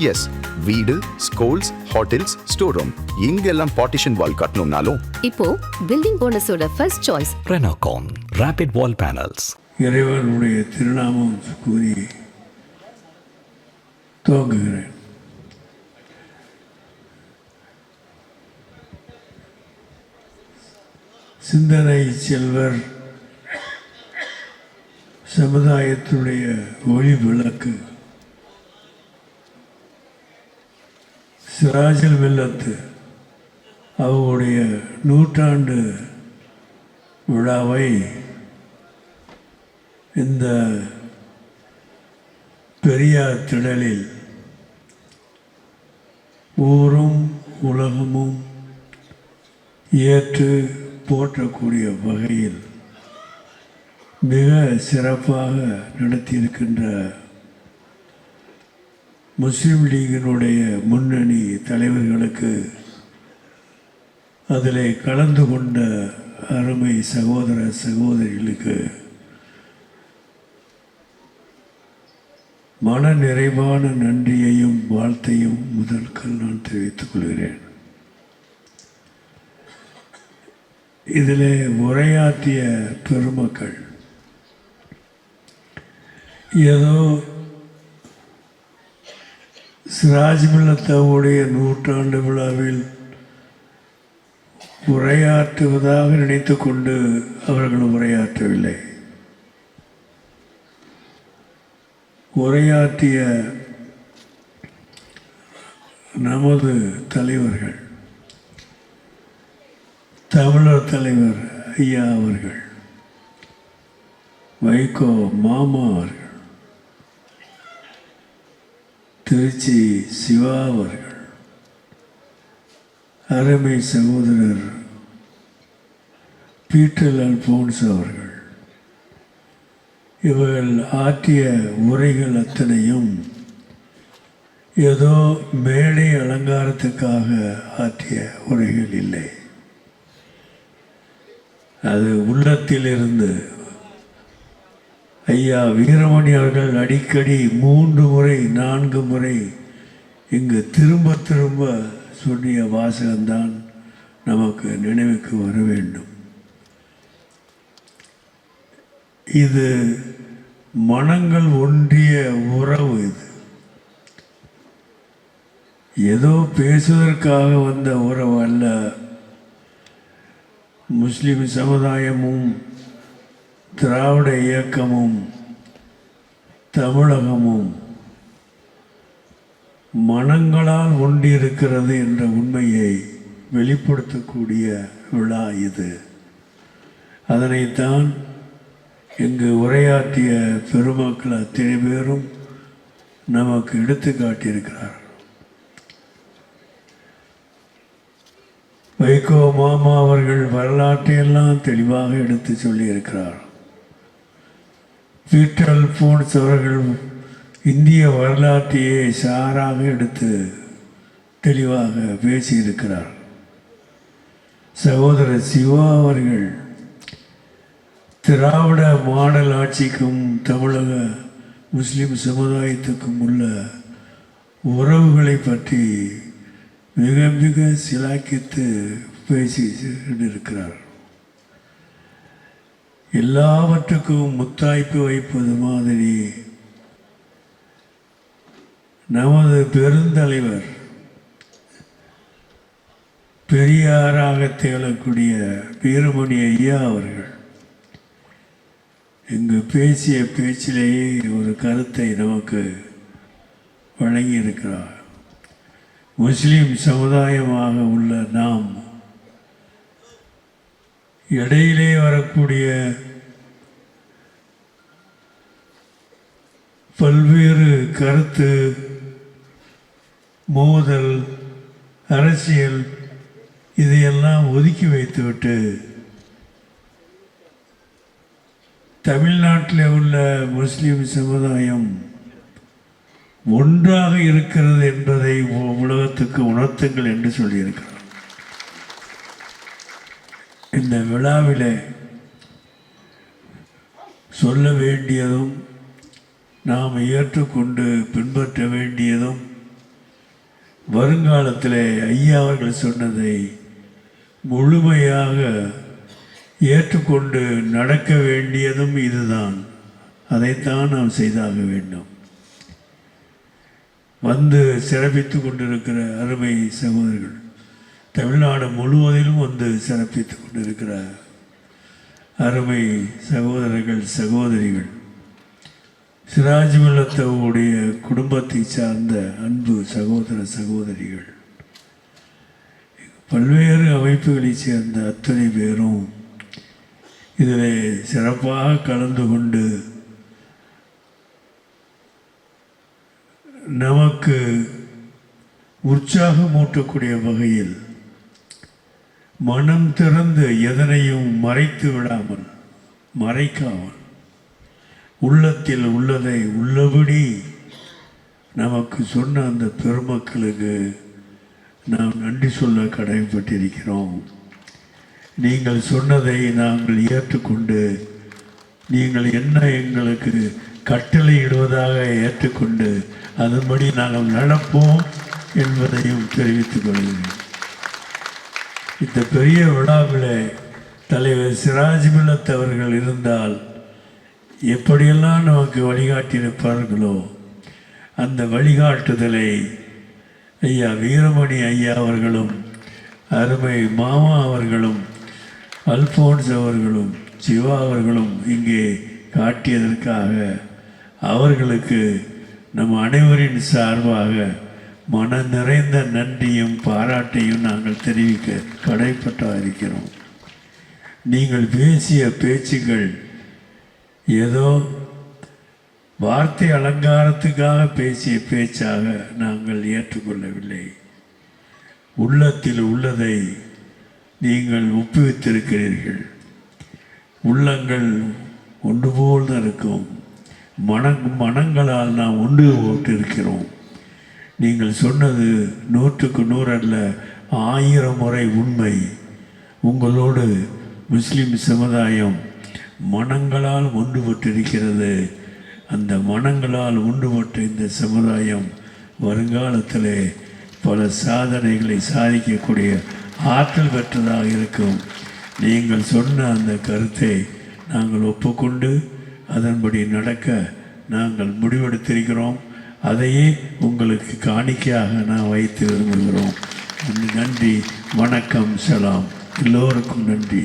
S, வீடு, schools, hotels, store room இங்கெல்லாம் partition wall கட்டணும்னாலும் இப்போ பில்டிங் போனஸோட first choice Renocon rapid wall panels. இறைவனுடைய திருநாமம் கூறி துவங்குகிறேன். சிந்தனை செல்வர் சமுதாயத்தினுடைய ஒளி விளக்கு சிராஜல் வெல்லத்து அவருடைய 100ஆண்டு விழாவை இந்த பெரியார் திடலில் ஊரும் உலகமும் ஏற்று போற்றக்கூடிய வகையில் மிக சிறப்பாக நடத்தியிருக்கின்ற முஸ்லீம் லீகினுடைய முன்னணி தலைவர்களுக்கு, அதில் கலந்து கொண்ட அருமை சகோதர சகோதரிகளுக்கு மன நிறைவான நன்றியையும் வாழ்த்தையும் முதல்கள் நான் தெரிவித்துக் கொள்கிறேன். இதில் உரையாற்றிய பெருமக்கள் ஏதோ சிராஜ் மில்லத்தாவுடைய 100ஆண்டு விழாவில் உரையாற்றுவதாக நினைத்து கொண்டு அவர்கள் உரையாற்றவில்லை. உரையாற்றிய நமது தலைவர்கள், தமிழர் தலைவர் ஐயா அவர்கள், வைகோ மாமா அவர்கள், திருச்சி சிவா அவர்கள், அருமை சகோதரர் பீட்டர் அல்போன்ஸ் அவர்கள், இவர்கள் ஆற்றிய உரைகள் அத்தனையும் ஏதோ மேடை அலங்காரத்துக்காக ஆற்றிய உரைகள் இல்லை. அது உள்ளத்திலிருந்து ஐயா வீரமணி அவர்கள் அடிக்கடி 3 முறை 4 முறை இங்கு திரும்ப திரும்ப சொல்லிய வாசகம்தான் நமக்கு நினைவுக்கு வர வேண்டும். இது மனங்கள் ஒன்றிய உறவு. இது ஏதோ பேசுவதற்காக வந்த உறவு அல்ல. முஸ்லிம் சமுதாயமும் திராவிட இயக்கமும் தமிழகமும் மனங்களால் ஒன்றியிருக்கிறது என்ற உண்மையை வெளிப்படுத்தக்கூடிய விழா இது. அதனைத்தான் இங்கு உரையாற்றிய பெருமக்கள் அத்தனை பேரும் நமக்கு எடுத்து காட்டியிருக்கிறார். வைகோ மாமா அவர்கள் வரலாற்றையெல்லாம் தெளிவாக எடுத்து சொல்லியிருக்கிறார். பீட்டர் அல்போன்ஸ் அவர்கள் இந்திய வரலாற்றையே சாராக எடுத்து தெளிவாக பேசியிருக்கிறார். சகோதரர் சிவா அவர்கள் திராவிட மாடல் ஆட்சிக்கும் தமிழக முஸ்லிம் சமுதாயத்துக்கும் உள்ள உறவுகளை பற்றி மிக மிக சிலாக்கித்து பேசி இருக்கிறார். எல்லாவற்றுக்கும் முத்தாய்ப்பு வைப்பது மாதிரி நமது பெருந்தலைவர் பெரியாராக திகழக்கூடிய வீரமணி ஐயா அவர்கள் இங்கு பேசிய பேச்சிலேயே ஒரு கருத்தை நமக்கு வழங்கியிருக்கிறார். முஸ்லிம் சமுதாயமாக உள்ள நாம் இடையிலே வரக்கூடிய பல்வேறு கருத்து மோதல், அரசியல் இதையெல்லாம் ஒதுக்கி வைத்துவிட்டு தமிழ்நாட்டில் உள்ள முஸ்லிம் சமுதாயம் ஒன்றாக இருக்கிறது என்பதை உலகத்துக்கு உணர்த்துங்கள் என்று சொல்லியிருக்கிறார். இந்த விழாவில் சொல்ல வேண்டியதும் நாம் ஏற்றுக்கொண்டு பின்பற்ற வேண்டியதும் வருங்காலத்திலே ஐயா அவர்கள் சொன்னதை முழுமையாக ஏற்றுக்கொண்டு நடக்க வேண்டியதும் இதுதான். அதைத்தான் நாம் செய்தாக வேண்டும். வந்து சிறப்பித்து கொண்டிருக்கிற அருமை சகோதரர்கள், தமிழ்நாடு முழுவதிலும் வந்து சிறப்பித்து கொண்டிருக்கிற அருமை சகோதரர்கள் சகோதரிகள், சிராஜ் மில்லத்தவுடைய குடும்பத்தை சார்ந்த அன்பு சகோதர சகோதரிகள், பல்வேறு அமைப்புகளைச் சேர்ந்த அத்தனை பேரும் இதில் சிறப்பாக கலந்து கொண்டு நமக்கு உற்சாகமூட்டக்கூடிய வகையில் மனம் திறந்து எதனையும் மறைத்து விடாமல், மறைக்காமல், உள்ளத்தில் உள்ளதை உள்ளபடி நமக்கு சொன்ன அந்த பெருமக்களுக்கு நாம் நன்றி சொல்ல கடமைப்பட்டிருக்கிறோம். நீங்கள் சொன்னதை நாங்கள் ஏற்றுக்கொண்டு, நீங்கள் என்ன எங்களுக்கு கட்டளையிடுவதாக ஏற்றுக்கொண்டு அதன்படி நாங்கள் நடப்போம் என்பதையும் தெரிவித்துக் கொள்கிறேன். இந்த பெரிய விழாவில் தலைவர் சிராஜ் மில்லத் அவர்கள் இருந்தால் எப்படியெல்லாம் நமக்கு வழிகாட்டியிருப்பார்களோ அந்த வழிகாட்டுதலை ஐயா வீரமணி ஐயா அவர்களும், அருமை மாமா அவர்களும், அல்போன்ஸ் அவர்களும், சிவா அவர்களும் இங்கே காட்டியதற்காக அவர்களுக்கு நம் அனைவரின் சார்பாக மன நிறைந்த நன்றியும் பாராட்டையும் நாங்கள் தெரிவிக்க கடமைப்பட்டிருக்கிறோம். நீங்கள் பேசிய பேச்சுகள் ஏதோ வார்த்தை அலங்காரத்துக்காக பேசிய பேச்சாக நாங்கள் ஏற்றுக்கொள்ளவில்லை. உள்ளத்தில் உள்ளதை நீங்கள் ஒப்புவித்திருக்கிறீர்கள். உள்ளங்கள் ஒன்று போல் தான் இருக்கும். மனங்களால் நாம் ஒன்று போட்டிருக்கிறோம். நீங்கள் சொன்னது 100க்கு 100 அல்ல, 1000 முறை உண்மை. உங்களோடு முஸ்லிம் சமுதாயம் மனங்களால் ஒன்றுபட்டிருக்கிறது. அந்த மனங்களால் ஒன்றுபட்ட இந்த சமுதாயம் வருங்காலத்தில் பல சாதனைகளை சாதிக்கக்கூடிய ஆற்றல் பெற்றதாக இருக்கும். நீங்கள் சொன்ன அந்த கருத்தை நாங்கள் ஒப்புக்கொண்டு அதன்படி நடக்க நாங்கள் முடிவெடுத்திருக்கிறோம். அதையே உங்களுக்கு காணிக்கையாக நான் வைத்து விரும்புகிறோம். நன்றி, வணக்கம், சலாம். எல்லோருக்கும் நன்றி.